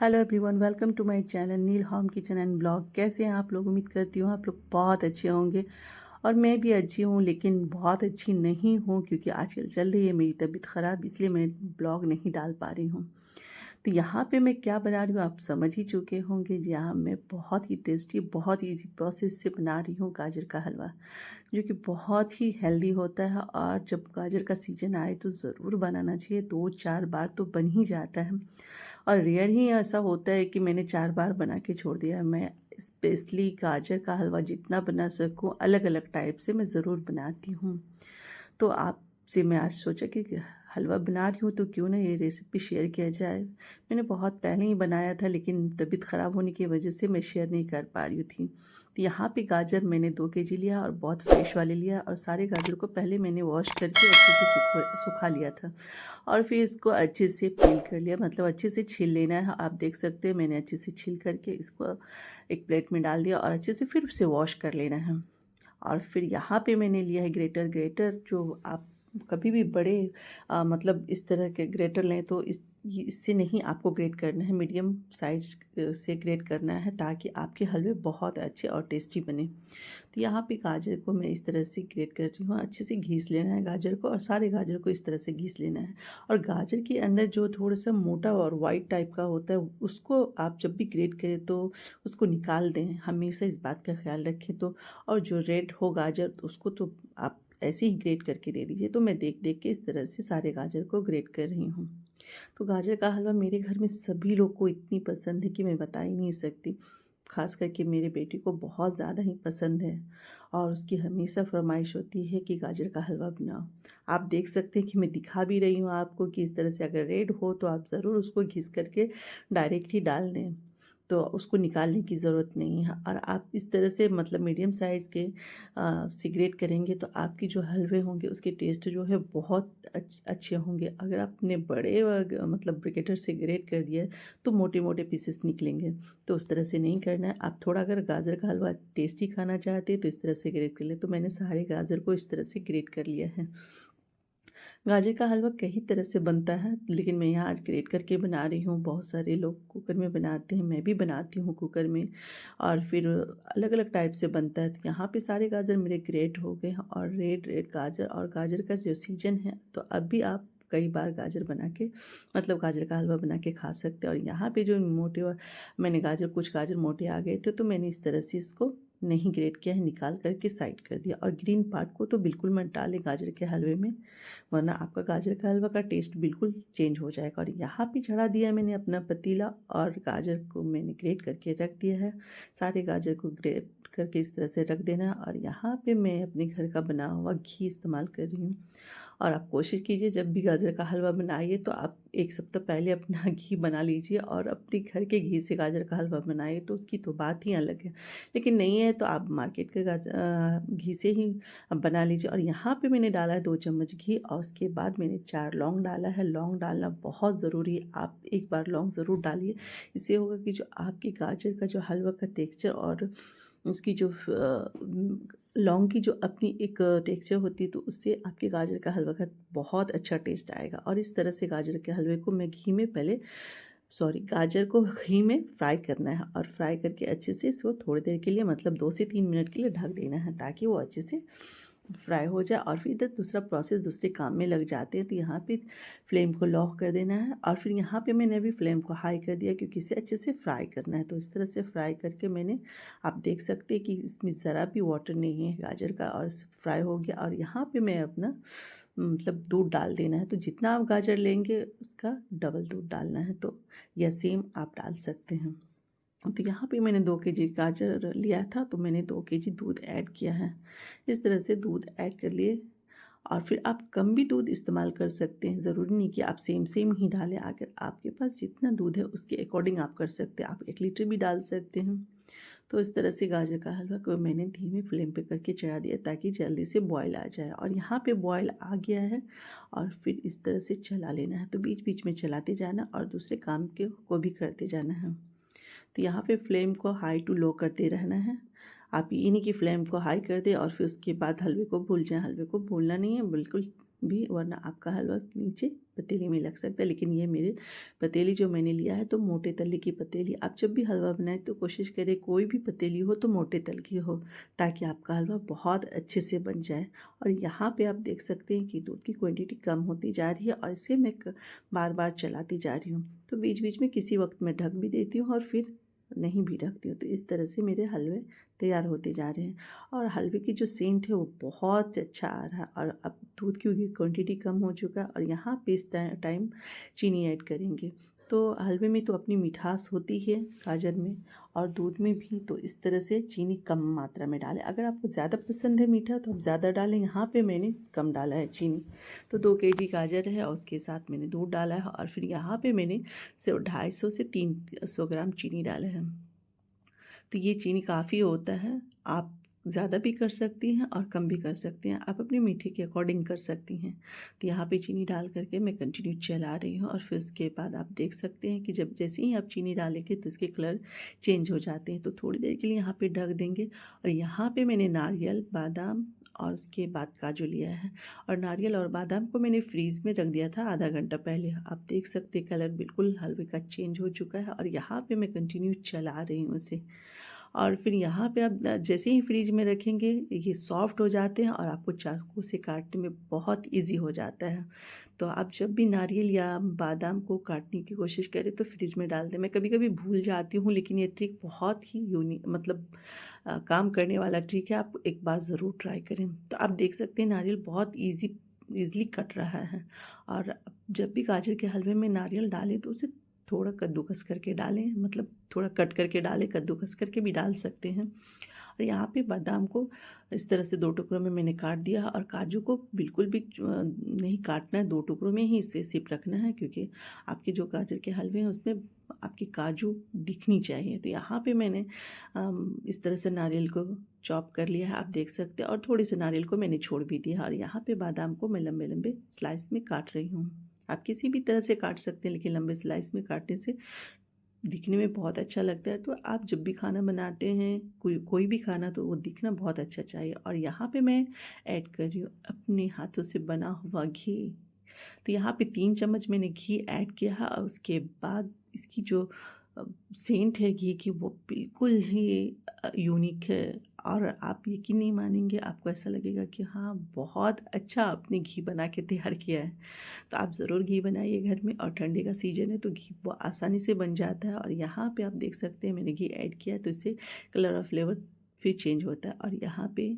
Hello everyone, welcome to my channel Neel home kitchen and blog. कैसे हैं आप लोग? उम्मीद करती हूँ आप लोग बहुत अच्छे होंगे और मैं भी अच्छी हूँ, लेकिन बहुत अच्छी नहीं हूँ क्योंकि आजकल चल रही है मेरी तबीयत ख़राब, इसलिए मैं ब्लॉग नहीं डाल पा रही हूँ। तो यहाँ पे मैं क्या बना रही हूँ आप समझ ही चुके होंगे। जी हाँ, मैं बहुत ही टेस्टी, बहुत ही ईजी प्रोसेस से बना रही हूँ गाजर का हलवा, जो कि बहुत ही हेल्दी होता है। और जब गाजर का सीजन आए तो ज़रूर बनाना चाहिए, 2-4 बार तो बन ही जाता है। और रेयर ही ऐसा होता है कि मैंने 4 बार बना के छोड़ दिया है। मैं स्पेशली गाजर का हलवा जितना बना सकूं अलग अलग टाइप से मैं ज़रूर बनाती हूँ। तो आपसे मैं आज सोचा कि हलवा बना रही हूँ तो क्यों ना ये रेसिपी शेयर किया जाए। मैंने बहुत पहले ही बनाया था, लेकिन तबीयत ख़राब होने की वजह से मैं शेयर नहीं कर पा रही थी। तो यहाँ पे गाजर मैंने 2 केजी लिया और बहुत फ्रेश वाले लिया, और सारे गाजर को पहले मैंने वॉश करके अच्छे से सुखा लिया था। और फिर इसको अच्छे से पील कर लिया, मतलब अच्छे से छील लेना है। आप देख सकते हैं मैंने अच्छे से छील करके इसको एक प्लेट में डाल दिया और अच्छे से फिर से वॉश कर लेना है। और फिर यहाँ पे मैंने लिया है ग्रेटर। ग्रेटर जो आप कभी भी बड़े मतलब इस तरह के ग्रेटर लें तो इससे नहीं, आपको ग्रेट करना है, मीडियम साइज से ग्रेट करना है ताकि आपके हलवे बहुत अच्छे और टेस्टी बने। तो यहाँ पे गाजर को मैं इस तरह से ग्रेट कर रही हूँ। अच्छे से घिस लेना है गाजर को, और सारे गाजर को इस तरह से घिस लेना है। और गाजर के अंदर जो थोड़ा सा मोटा और वाइट टाइप का होता है, उसको आप जब भी ग्रेट करें तो उसको निकाल दें, हमेशा इस बात का ख्याल रखें। तो और जो रेड हो गाजर तो उसको तो आप ऐसे ही ग्रेट करके दे दीजिए। तो मैं देख देख के इस तरह से सारे गाजर को ग्रेट कर रही हूँ। तो गाजर का हलवा मेरे घर में सभी लोग को इतनी पसंद है कि मैं बता ही नहीं सकती। ख़ास करके मेरे बेटे को बहुत ज़्यादा ही पसंद है, और उसकी हमेशा फरमाइश होती है कि गाजर का हलवा बनाओ। आप देख सकते हैं कि मैं दिखा भी रही हूँ आपको कि इस तरह से अगर रेड हो तो आप ज़रूर उसको घिस करके डायरेक्ट ही डाल दें, तो उसको निकालने की ज़रूरत नहीं है। और आप इस तरह से मतलब मीडियम साइज़ के से ग्रेट करेंगे तो आपके जो हलवे होंगे उसके टेस्ट जो है बहुत अच्छे होंगे। अगर आपने बड़े मतलब ब्रिकेटर से ग्रेट कर दिया तो मोटे मोटे पीसेस निकलेंगे। तो उस तरह से नहीं करना है। आप थोड़ा अगर गाजर का हलवा टेस्टी खाना चाहते हैं तो इस तरह से ग्रेट कर लें। तो मैंने सारे गाजर को इस तरह से ग्रेट कर लिया है। गाजर का हलवा कई तरह से बनता है, लेकिन मैं यहाँ आज ग्रेट करके बना रही हूँ। बहुत सारे लोग कुकर में बनाते हैं, मैं भी बनाती हूँ कुकर में, और फिर अलग अलग टाइप से बनता है। तो यहाँ पे सारे गाजर मेरे ग्रेट हो गए हैं। और रेड रेड गाजर, और गाजर का जो सीजन है तो अब भी आप कई बार गाजर बना के मतलब गाजर का हलवा बना के खा सकते हैं। और यहाँ पे जो मैंने कुछ गाजर मोटे आ गए थे तो मैंने इस तरह से इसको नहीं ग्रेट किया है, निकाल करके साइड कर दिया। और ग्रीन पार्ट को तो बिल्कुल मत डालें गाजर के हलवे में, वरना आपका गाजर का हलवा का टेस्ट बिल्कुल चेंज हो जाएगा। और यहाँ पे चढ़ा दिया मैंने अपना पतीला, और गाजर को मैंने ग्रेट करके रख दिया है। सारे गाजर को ग्रेट करके इस तरह से रख देना है। और यहाँ पे मैं अपने घर का बना हुआ घी इस्तेमाल कर रही हूँ। और आप कोशिश कीजिए जब भी गाजर का हलवा बनाइए तो आप 1 सप्ताह पहले अपना घी बना लीजिए और अपने घर के घी से गाजर का हलवा बनाइए, तो उसकी तो बात ही अलग है। लेकिन नहीं है तो आप मार्केट के घी से ही बना लीजिए। और यहाँ पे मैंने डाला है 2 चम्मच घी, और उसके बाद मैंने 4 लौंग डाला है। लौंग डालना बहुत ज़रूरी है, आप एक बार लौंग ज़रूर डालिए। इससे होगा कि जो आपकी गाजर का जो हलवा का टेक्सचर और उसकी जो लौंग की जो अपनी एक टेक्सचर होती है, तो उससे आपके गाजर का हलवा का बहुत अच्छा टेस्ट आएगा। और इस तरह से गाजर के हलवे को मैं घी में पहले गाजर को घी में फ्राई करना है, और फ्राई करके अच्छे से इसको थोड़ी देर के लिए मतलब 2 से 3 मिनट के लिए ढक देना है ताकि वो अच्छे से फ्राई हो जाए। और फिर इधर दूसरा प्रोसेस दूसरे काम में लग जाते हैं। तो यहाँ पे फ्लेम को लो कर देना है, और फिर यहाँ पे मैंने अभी फ्लेम को हाई कर दिया क्योंकि इसे अच्छे से फ्राई करना है। तो इस तरह से फ्राई करके मैंने, आप देख सकते हैं कि इसमें ज़रा भी वाटर नहीं है गाजर का, और फ्राई हो गया। और यहाँ पे मैं अपना मतलब दूध डाल देना है। तो जितना आप गाजर लेंगे उसका डबल दूध डालना है, तो या सेम आप डाल सकते हैं। तो यहाँ पे मैंने 2 केजी गाजर लिया था तो मैंने 2 केजी दूध ऐड किया है। इस तरह से दूध ऐड कर लिए, और फिर आप कम भी दूध इस्तेमाल कर सकते हैं, ज़रूरी नहीं कि आप सेम सेम ही डालें। अगर आपके पास जितना दूध है उसके अकॉर्डिंग आप कर सकते हैं, आप 1 लीटर भी डाल सकते हैं। तो इस तरह से गाजर का हलवा को मैंने धीमे फ्लेम पे करके चढ़ा दिया ताकि जल्दी से बॉयल आ जाए। और यहाँ पे बॉयल आ गया है, और फिर इस तरह से चला लेना है। तो बीच बीच में चलाते जाना और दूसरे काम के को भी करते जाना है। तो यहाँ पे फ्लेम को हाई टू लो करते रहना है। आप ये नहीं कि फ्लेम को हाई कर दें और फिर उसके बाद हलवे को भूल जाएं। हलवे को भूलना नहीं है, बिल्कुल भी, वरना आपका हलवा नीचे पतीली में लग सकता है। लेकिन ये मेरे पतीली जो मैंने लिया है तो मोटे तले की पतीली। आप जब भी हलवा बनाएं तो कोशिश करें कोई भी पतीली हो तो मोटे तल की हो, ताकि आपका हलवा बहुत अच्छे से बन जाए। और यहाँ पे आप देख सकते हैं कि दूध की क्वांटिटी कम होती जा रही है और इसे मैं बार बार चलाती जा रही हूँ। तो बीच बीच में किसी वक्त मैं ढक भी देती हूँ और फिर नहीं भी ढकती हूँ। तो इस तरह से मेरे हलवे तैयार होते जा रहे हैं और हलवे की जो सेंट है वो बहुत अच्छा आ रहा है। और अब दूध की क्वांटिटी कम हो चुका है और यहाँ पे इस टाइम चीनी ऐड करेंगे। तो हलवे में तो अपनी मिठास होती है गाजर में और दूध में भी, तो इस तरह से चीनी कम मात्रा में डालें। अगर आपको ज़्यादा पसंद है मीठा तो आप ज़्यादा डालें। यहाँ पे मैंने कम डाला है चीनी। तो 2 केजी गाजर है और उसके साथ मैंने दूध डाला है और फिर यहाँ पे मैंने सिर्फ 250 से 300 ग्राम चीनी डाला है। तो ये चीनी काफ़ी होता है, आप ज़्यादा भी कर सकती हैं और कम भी कर सकती हैं, आप अपने मीठे के अकॉर्डिंग कर सकती हैं। तो यहाँ पे चीनी डाल करके मैं कंटिन्यू चला रही हूँ और फिर उसके बाद आप देख सकते हैं कि जब जैसे ही आप चीनी डालेंगे तो इसके कलर चेंज हो जाते हैं। तो थोड़ी देर के लिए यहाँ पे ढक देंगे। और यहाँ पे मैंने नारियल, बादाम और उसके बाद काजू लिया है और नारियल और बादाम को मैंने फ्रीज़ में रख दिया था आधा घंटा पहले। आप देख सकते हैं कलर बिल्कुल हलवे का चेंज हो चुका है और यहाँ पे मैं कंटिन्यू चला रही हूँ इसे। और फिर यहाँ पे आप जैसे ही फ्रिज में रखेंगे ये सॉफ्ट हो जाते हैं और आपको चाकू से काटने में बहुत इजी हो जाता है। तो आप जब भी नारियल या बादाम को काटने की कोशिश करें तो फ्रिज में डाल दें। मैं कभी कभी भूल जाती हूँ, लेकिन ये ट्रिक बहुत ही मतलब काम करने वाला ट्रिक है। आप एक बार ज़रूर ट्राई करें। तो आप देख सकते हैं नारियल बहुत ईज़िली कट रहा है। और जब भी गाजर के हलवे में नारियल डालें तो उसे थोड़ा कद्दूकस करके डालें, मतलब थोड़ा कट करके डालें, कद्दूकस करके भी डाल सकते हैं। और यहाँ पे बादाम को इस तरह से 2 टुकड़ों में मैंने काट दिया और काजू को बिल्कुल भी नहीं काटना है, 2 टुकड़ों में ही इसे सिर्फ रखना है, क्योंकि आपके जो गाजर के हलवे हैं उसमें आपकी काजू दिखनी चाहिए। तो यहाँ पे मैंने इस तरह से नारियल को चॉप कर लिया है, आप देख सकते हैं। और थोड़े से नारियल को मैंने छोड़ भी दिया और यहाँ पे बादाम को मैं लंबे लंबे स्लाइस में काट रही हूँ। आप किसी भी तरह से काट सकते हैं, लेकिन लंबे स्लाइस में काटने से दिखने में बहुत अच्छा लगता है। तो आप जब भी खाना बनाते हैं, कोई भी खाना, तो वो दिखना बहुत अच्छा चाहिए। और यहाँ पे मैं ऐड कर रही हूँ अपने हाथों से बना हुआ घी। तो यहाँ पे 3 चम्मच मैंने घी ऐड किया है और उसके बाद इसकी जो सेंट है घी की वो बिल्कुल ही यूनिक है। और आप यकीन नहीं मानेंगे, आपको ऐसा लगेगा कि हाँ बहुत अच्छा आपने घी बना के तैयार किया है। तो आप ज़रूर घी बनाइए घर में। और ठंडे का सीजन है तो घी वो आसानी से बन जाता है। और यहाँ पे आप देख सकते हैं मैंने घी ऐड किया तो इससे कलर और फ्लेवर फिर चेंज होता है। और यहाँ पे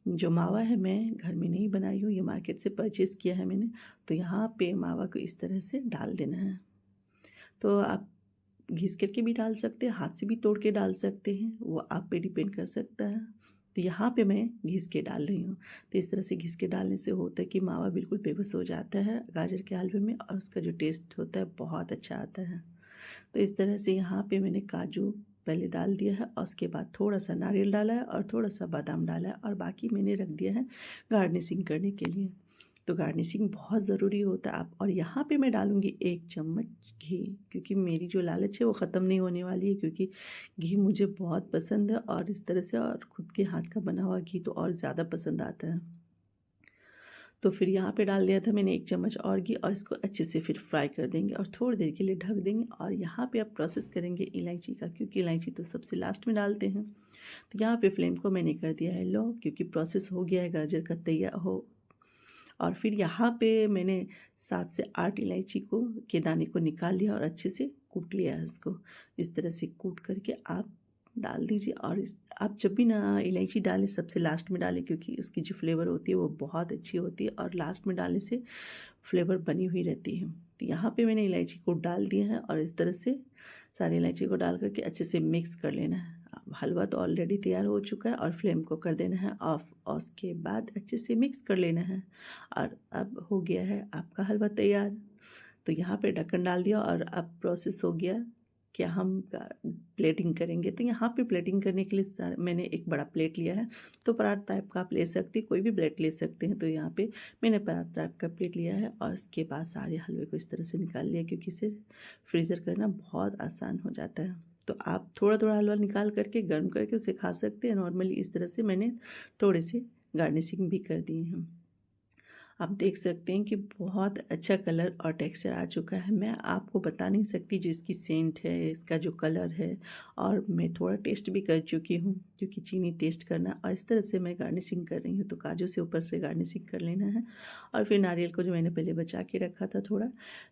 जो मावा है मैं घर में नहीं बनाई हूँ, ये मार्केट से परचेज़ किया है मैंने। तो यहाँ पे मावा को इस तरह से डाल देना है। तो आप घिस करके भी डाल सकते हैं, हाथ से भी तोड़ के डाल सकते हैं, वो आप पे डिपेंड कर सकता है। तो यहाँ पे मैं घिस के डाल रही हूँ। तो इस तरह से घिस के डालने से होता है कि मावा बिल्कुल बेबस हो जाता है गाजर के हलवे में और उसका जो टेस्ट होता है बहुत अच्छा आता है। तो इस तरह से यहाँ पे मैंने काजू पहले डाल दिया है और उसके बाद थोड़ा सा नारियल डाला है और थोड़ा सा बादाम डाला है और बाकी मैंने रख दिया है गार्निशिंग करने के लिए। तो गार्निशिंग बहुत ज़रूरी होता है। आप और यहाँ पे मैं डालूँगी 1 चम्मच घी, क्योंकि मेरी जो लालच है वो ख़त्म नहीं होने वाली है, क्योंकि घी मुझे बहुत पसंद है और इस तरह से और खुद के हाथ का बना हुआ घी तो और ज़्यादा पसंद आता है। तो फिर यहाँ पे डाल दिया था मैंने 1 चम्मच और घी और इसको अच्छे से फिर फ्राई कर देंगे और थोड़ी देर के लिए ढक देंगे। और यहाँ पे आप प्रोसेस करेंगे इलायची का, क्योंकि इलायची तो सबसे लास्ट में डालते हैं। तो यहाँ पे फ्लेम को मैंने कर दिया है लो, क्योंकि प्रोसेस हो गया है गाजर का तैयार हो। और फिर यहाँ पे मैंने 7 से 8 इलायची को के दाने को निकाल लिया और अच्छे से कूट लिया है इसको। इस तरह से कूट करके आप डाल दीजिए। और आप जब भी ना इलायची डालें सबसे लास्ट में डालें, क्योंकि उसकी जो फ्लेवर होती है वो बहुत अच्छी होती है और लास्ट में डालने से फ्लेवर बनी हुई रहती है। तो यहाँ पे मैंने इलायची को डाल दिया है और इस तरह से सारी इलायची को डाल करके अच्छे से मिक्स कर लेना है। अब हलवा तो ऑलरेडी तैयार हो चुका है और फ्लेम को कर देना है ऑफ और उसके बाद अच्छे से मिक्स कर लेना है। और अब हो गया है आपका हलवा तैयार। तो यहाँ पे ढक्कन डाल दिया और अब प्रोसेस हो गया कि हम प्लेटिंग करेंगे। तो यहाँ पे प्लेटिंग करने के लिए मैंने एक बड़ा प्लेट लिया है। तो परात टाइप का आप ले सकते हैं, कोई भी प्लेट ले सकते हैं। तो यहाँ पे मैंने परात टाइप का प्लेट लिया है और इसके बाद सारे हलवे को इस तरह से निकाल लिया, क्योंकि इसे फ्रीज़र करना बहुत आसान हो जाता है। तो आप थोड़ा थोड़ा हलवा निकाल करके गर्म करके उसे खा सकते हैं। नॉर्मली इस तरह से मैंने थोड़े से गार्निशिंग भी कर दिए हैं। आप देख सकते हैं कि बहुत अच्छा कलर और टेक्सचर आ चुका है। मैं आपको बता नहीं सकती जो इसकी सेंट है, इसका जो कलर है, और मैं थोड़ा टेस्ट भी कर चुकी हूँ क्योंकि चीनी टेस्ट करना। और इस तरह से मैं गार्निशिंग कर रही हूँ, तो काजू से ऊपर से गार्निशिंग कर लेना है। और फिर नारियल को जो मैंने पहले बचा के रखा था, थोड़ा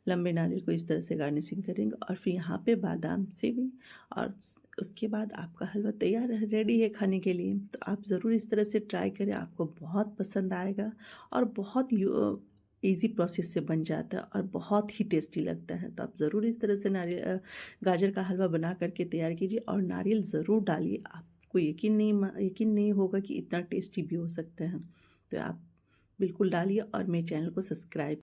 लंबे नारियल को इस तरह से गार्निशिंग करेंगे। और फिर यहाँ पे बादाम से भी, और उसके बाद आपका हलवा तैयार है, रेडी है खाने के लिए। तो आप ज़रूर इस तरह से ट्राई करें, आपको बहुत पसंद आएगा। और बहुत ईज़ी प्रोसेस से बन जाता है और बहुत ही टेस्टी लगता है। तो आप ज़रूर इस तरह से गाजर का हलवा बना करके तैयार कीजिए, और नारियल ज़रूर डालिए। आपको यकीन नहीं होगा कि इतना टेस्टी भी हो सकता है। तो आप बिल्कुल डालिए, और मेरे चैनल को सब्सक्राइब